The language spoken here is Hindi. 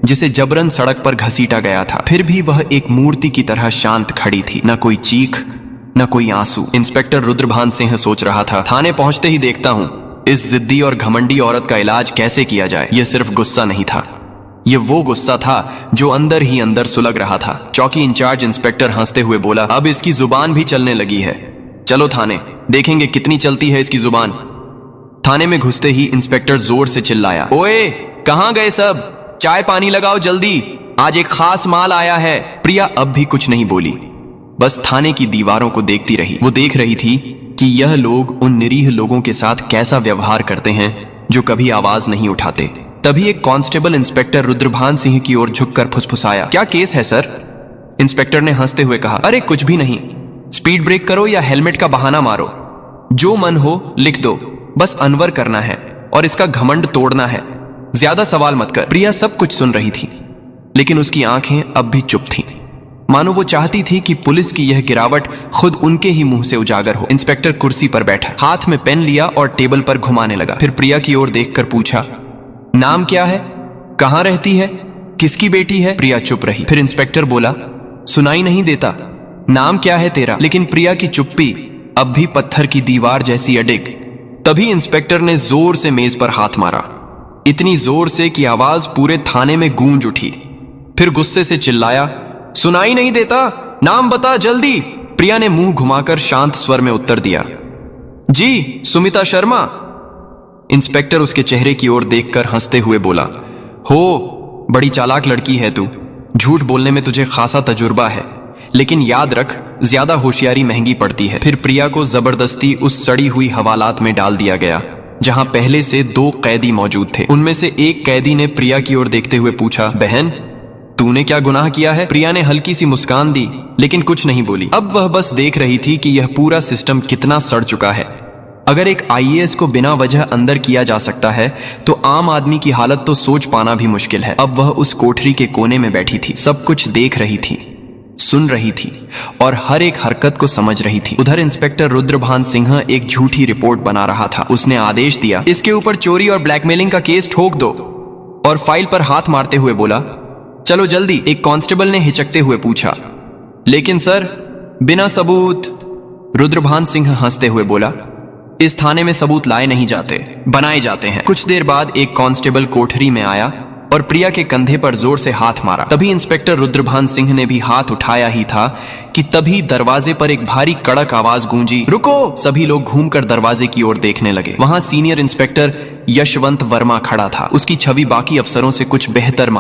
जिसे जबरन सड़क पर घसीटा गया था। फिर भी वह एक मूर्ति की तरह शांत खड़ी थी, न कोई चीख न कोई आंसू। इंस्पेक्टर रुद्रभान सिंह सोच रहा था, थाने पहुंचते ही देखता हूं इस जिद्दी और घमंडी औरत का इलाज कैसे किया जाए। यह सिर्फ गुस्सा नहीं था, यह वो गुस्सा था जो अंदर ही अंदर सुलग रहा था। चौकी इंचार्ज इंस्पेक्टर हंसते हुए बोला, अब इसकी जुबान भी चलने लगी है, चलो थाने, देखेंगे कितनी चलती है इसकी जुबान। थाने में घुसते ही इंस्पेक्टर जोर से चिल्लाया, ओए कहां गए सब, चाय पानी लगाओ जल्दी, आज एक खास माल आया है। प्रिया अब भी कुछ नहीं बोली, बस थाने की दीवारों को देखती रही। वो देख रही थी कि यह लोग उन निरीह लोगों के साथ कैसा व्यवहार करते हैं जो कभी आवाज नहीं उठाते। तभी एक कांस्टेबल इंस्पेक्टर रुद्रभान सिंह की ओर झुककर फुसफुसाया, क्या केस है सर? इंस्पेक्टर ने हंसते हुए कहा, अरे कुछ भी नहीं, स्पीड ब्रेक करो या हेलमेट का बहाना मारो, जो मन हो लिख दो, बस अनवर करना है और इसका घमंड तोड़ना है, ज्यादा सवाल मत कर। प्रिया सब कुछ सुन रही थी, लेकिन उसकी आंखें अब भी चुप थीं, मानो वो चाहती थी कि पुलिस की यह गिरावट खुद उनके ही मुंह से उजागर हो। इंस्पेक्टर कुर्सी पर बैठा, हाथ में पेन लिया और टेबल पर घुमाने लगा। फिर प्रिया की ओर देखकर पूछा, नाम क्या है, कहां रहती है, किसकी बेटी है? प्रिया चुप रही। फिर इंस्पेक्टर बोला, सुनाई नहीं देता, नाम क्या है तेरा? लेकिन प्रिया की चुप्पी अब भी पत्थर की दीवार जैसी अडिग। तभी इंस्पेक्टर ने जोर से मेज पर हाथ मारा, इतनी जोर से कि आवाज पूरे थाने में गूंज उठी। फिर गुस्से से चिल्लाया, सुनाई नहीं देता, नाम बता जल्दी। प्रिया ने मुंह घुमाकर शांत स्वर में उत्तर दिया, जी सुमिता शर्मा। इंस्पेक्टर उसके चेहरे की ओर देखकर हंसते हुए बोला, हो बड़ी चालाक लड़की है तू, झूठ बोलने में तुझे खासा तजुर्बा है, लेकिन याद रख ज्यादा होशियारी महंगी पड़ती है। फिर प्रिया को जबरदस्ती उस सड़ी हुई हवालात में डाल दिया गया जहां पहले से 2 कैदी मौजूद थे। उनमें से एक कैदी ने प्रिया की ओर देखते हुए पूछा, बहन तूने क्या गुनाह किया है? प्रिया ने हल्की सी मुस्कान दी, लेकिन कुछ नहीं बोली। अब वह बस देख रही थी कि यह पूरा सिस्टम कितना सड़ चुका है। अगर एक आईएएस को बिना वजह अंदर किया जा सकता है तो आम आदमी की हालत तो सोच पाना भी मुश्किल है। अब वह उस कोठरी के कोने में बैठी थी, सब कुछ देख रही थी, सुन रही थी और हर एक हरकत को समझ रही थी। उधर इंस्पेक्टर रुद्रभान सिंह एक झूठी रिपोर्ट बना रहा था। उसने आदेश दिया, इसके ऊपर चोरी और ब्लैकमेलिंग का केस ठोक दो, और फाइल पर हाथ मारते हुए बोला, चलो जल्दी। एक कांस्टेबल ने हिचकते हुए पूछा, लेकिन सर बिना सबूत? रुद्रभान सिंह हंसते हुए बोला, इस थाने में सबूत लाए नहीं जाते, बनाए जाते हैं। कुछ देर बाद एक कांस्टेबल कोठरी में आया और प्रिया के कंधे पर जोर से हाथ मारा। तभी इंस्पेक्टर रुद्रभान सिंह ने भी हाथ उठाया ही था कि तभी दरवाजे पर एक भारी कड़क आवाज गूंजी, रुको। सभी लोग घूमकर दरवाजे की ओर देखने लगे। वहां सीनियर इंस्पेक्टर यशवंत वर्मा खड़ा था। उसकी छवि बाकी अफसरों से कुछ बेहतर